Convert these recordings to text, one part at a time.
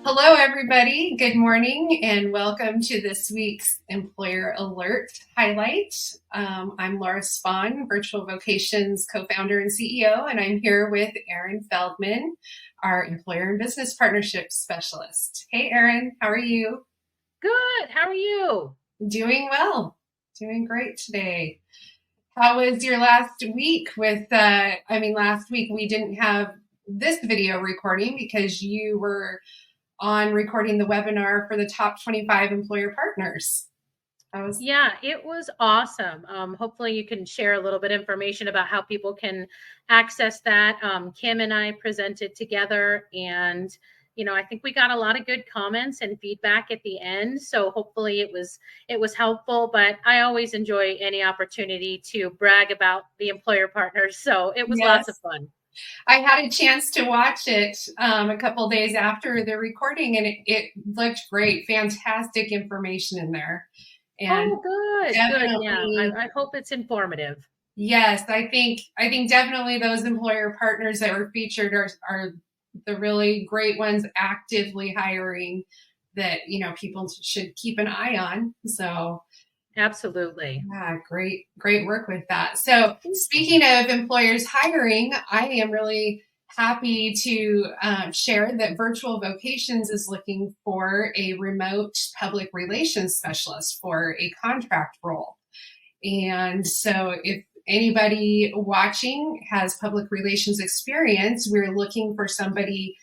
Hello, everybody. Good morning, and welcome to this week's Employer Alert Highlight. I'm Laura Spahn, Virtual Vocations co-founder and CEO, and I'm here with Erin Feldman, our Employer and Business Partnerships Specialist. Hey, Erin, how are you? Good. How are you? Doing well. Doing great today. How was your last week last week we didn't have this video recording because you were on recording the webinar for the top 25 employer partners. Yeah, it was awesome. Hopefully you can share a little bit of information about how people can access that. Kim and I presented together, and I think we got a lot of good comments and feedback at the end. So hopefully it was helpful. But I always enjoy any opportunity to brag about the employer partners. So it was lots of Yes, fun. I had a chance to watch it a couple days after the recording, and it looked great. Fantastic information in there. And Oh, good, good. Yeah, definitely, I hope it's informative. yes, I think definitely those employer partners that were featured are the really great ones actively hiring that people should keep an eye on. So Absolutely. yeah, great work with that. So speaking of employers hiring, I am really happy to share that Virtual Vocations is looking for a remote public relations specialist for a contract role. And so if anybody watching has public relations experience, we're looking for somebody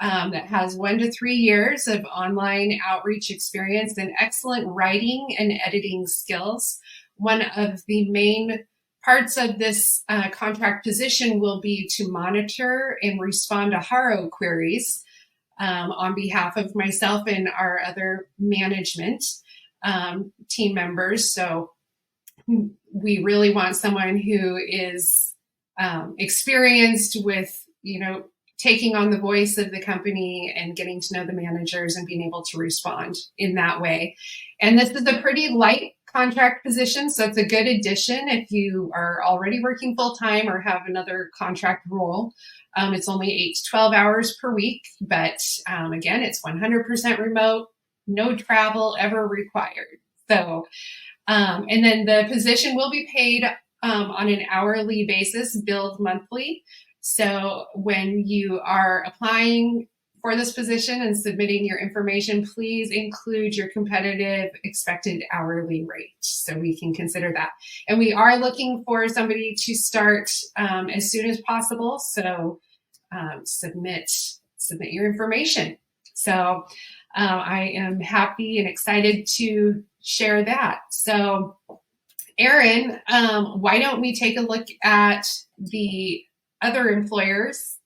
that has 1 to 3 years of online outreach experience and excellent writing and editing skills. One of the main parts of this contract position will be to monitor and respond to HARO queries on behalf of myself and our other management team members. So we really want someone who is experienced with, taking on the voice of the company and getting to know the managers and being able to respond in that way. And this is a pretty light contract position, so it's a good addition if you are already working full time or have another contract role. It's only 8 to 12 hours per week, but again, it's 100% remote, no travel ever required. So and then the position will be paid on an hourly basis, billed monthly. So when you are applying for this position and submitting your information, please include your competitive expected hourly rate so we can consider that. And we are looking for somebody to start as soon as possible. So submit your information. So I am happy and excited to share that. So, Erin, why don't we take a look at the other employers,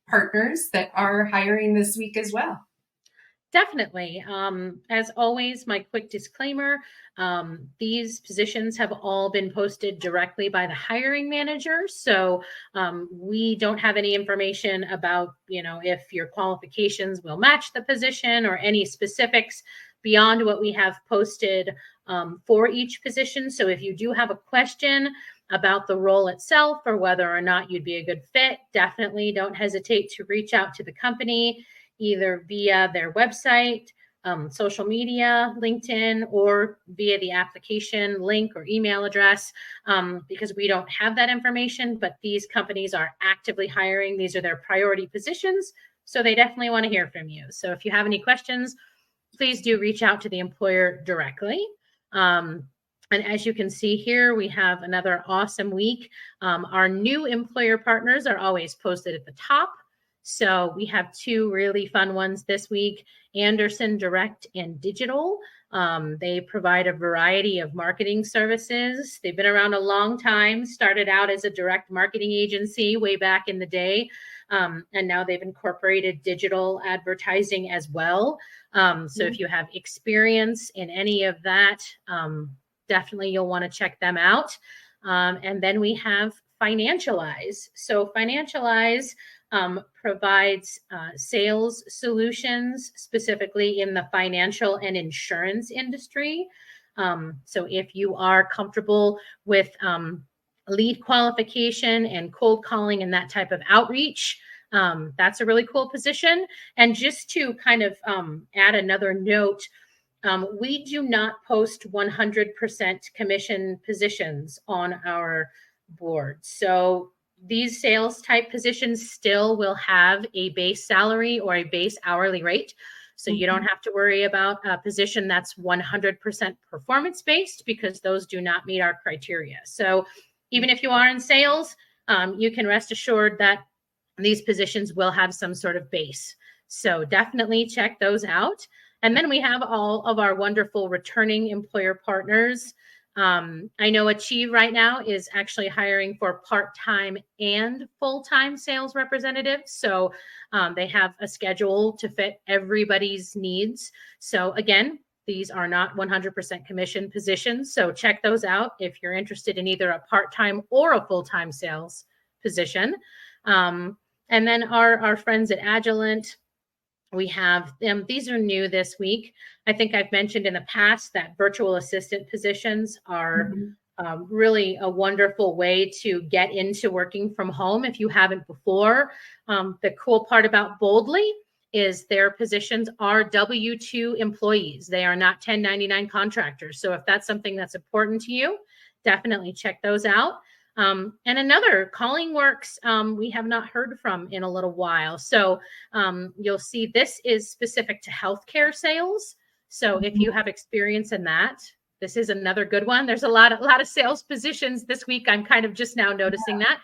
partners that are hiring this week as well? Definitely. As always, my quick disclaimer, these positions have all been posted directly by the hiring manager. So we don't have any information about, if your qualifications will match the position or any specifics beyond what we have posted for each position. So if you do have a question about the role itself or whether or not you'd be a good fit, definitely don't hesitate to reach out to the company either via their website, social media, LinkedIn, or via the application link or email address, because we don't have that information, but these companies are actively hiring. These are their priority positions, so they definitely want to hear from you. So if you have any questions, please do reach out to the employer directly. And as you can see here, we have another awesome week. Our new employer partners are always posted at the top. So we have two really fun ones this week, Anderson Direct and Digital. They provide a variety of marketing services. They've been around a long time, started out as a direct marketing agency way back in the day. And now they've incorporated digital advertising as well. So if you have experience in any of that, definitely you'll want to check them out. And then we have Financialize. So Financialize provides sales solutions specifically in the financial and insurance industry. So if you are comfortable with lead qualification and cold calling and that type of outreach, That's a really cool position. And just to kind of add another note, we do not post 100% commission positions on our board. So these sales type positions still will have a base salary or a base hourly rate. So you don't have to worry about a position that's 100% performance based, because those do not meet our criteria. So even if you are in sales, you can rest assured that these positions will have some sort of base. So definitely check those out. And then we have all of our wonderful returning employer partners. I know Achieve right now is actually hiring for part-time and full-time sales representatives. So they have a schedule to fit everybody's needs. So again, these are not 100% commission positions. So check those out if you're interested in either a part-time or a full-time sales position. And then our friends at Agilent, we have them. These are new this week. I think I've mentioned in the past that virtual assistant positions are really a wonderful way to get into working from home if you haven't before. The cool part about Boldly is their positions are W-2 employees. They are not 1099 contractors. So if that's something that's important to you, definitely check those out. And another, CallingWorks, we have not heard from in a little while. So you'll see this is specific to healthcare sales. So if you have experience in that, this is another good one. There's a lot of sales positions this week. I'm kind of just now noticing that.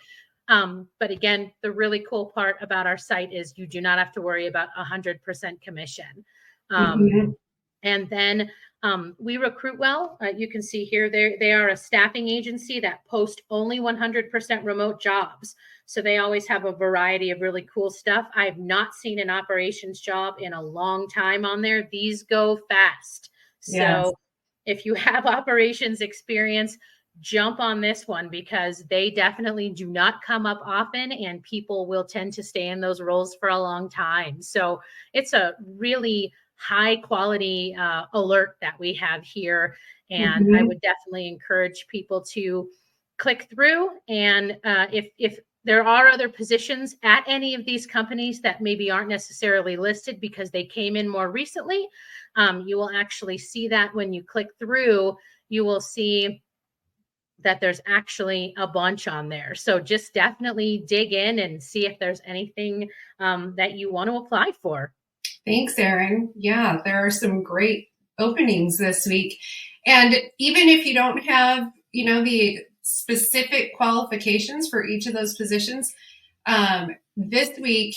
But again, the really cool part about our site is you do not have to worry about 100% commission. And then WeRecruitWell, you can see here, they are a staffing agency that post only 100% remote jobs. So they always have a variety of really cool stuff. I have not seen an operations job in a long time on there. These go fast. So if you have operations experience, jump on this one, because they definitely do not come up often and people will tend to stay in those roles for a long time. So it's a really high quality alert that we have here. And I would definitely encourage people to click through. And if there are other positions at any of these companies that maybe aren't necessarily listed because they came in more recently, you will actually see that when you click through, you will see that there's actually a bunch on there. So just definitely dig in and see if there's anything that you want to apply for. Thanks, Erin. Yeah, there are some great openings this week. And even if you don't have, the specific qualifications for each of those positions, this week,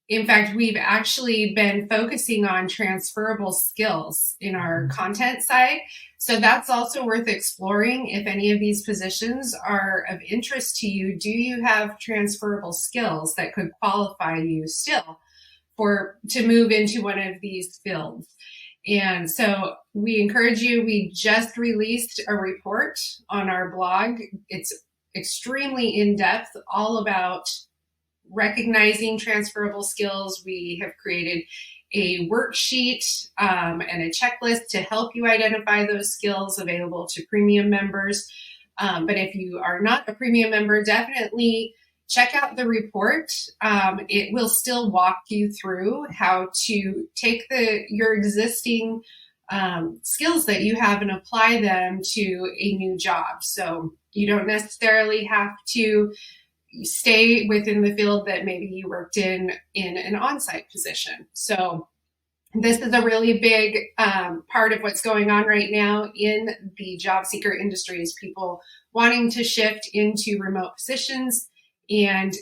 in fact, we've actually been focusing on transferable skills in our content side. So that's also worth exploring. If any of these positions are of interest to you, do you have transferable skills that could qualify you still to move into one of these fields? And so we encourage you. We just released a report on our blog. It's extremely in-depth, all about recognizing transferable skills. We have created a worksheet and a checklist to help you identify those skills, available to premium members. But if you are not a premium member, definitely check out the report. It will still walk you through how to take your existing skills that you have and apply them to a new job. So you don't necessarily have to stay within the field that maybe you worked in an on-site position. So this is a really big part of what's going on right now in the job seeker industry, is people wanting to shift into remote positions and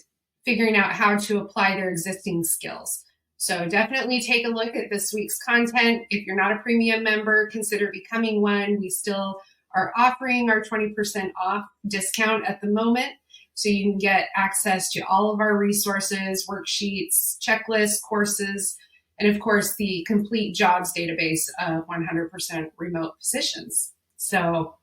figuring out how to apply their existing skills. So definitely take a look at this week's content. If you're not a premium member, consider becoming one. We still are offering our 20% off discount at the moment. So you can get access to all of our resources, worksheets, checklists, courses, and of course the complete jobs database of 100% remote positions. So,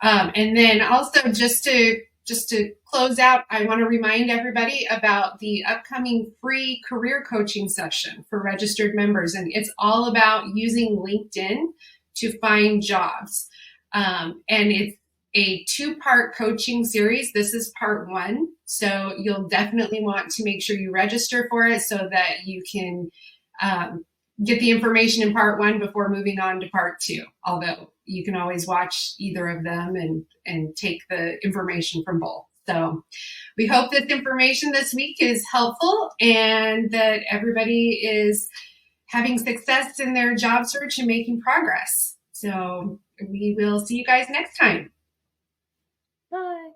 and then also just to close out, I want to remind everybody about the upcoming free career coaching session for registered members. And it's all about using LinkedIn to find jobs. And a 2-part coaching series. This is part 1. So you'll definitely want to make sure you register for it so that you can get the information in part 1 before moving on to part 2. Although you can always watch either of them and take the information from both. So we hope that the information this week is helpful and that everybody is having success in their job search and making progress. So we will see you guys next time. Bye.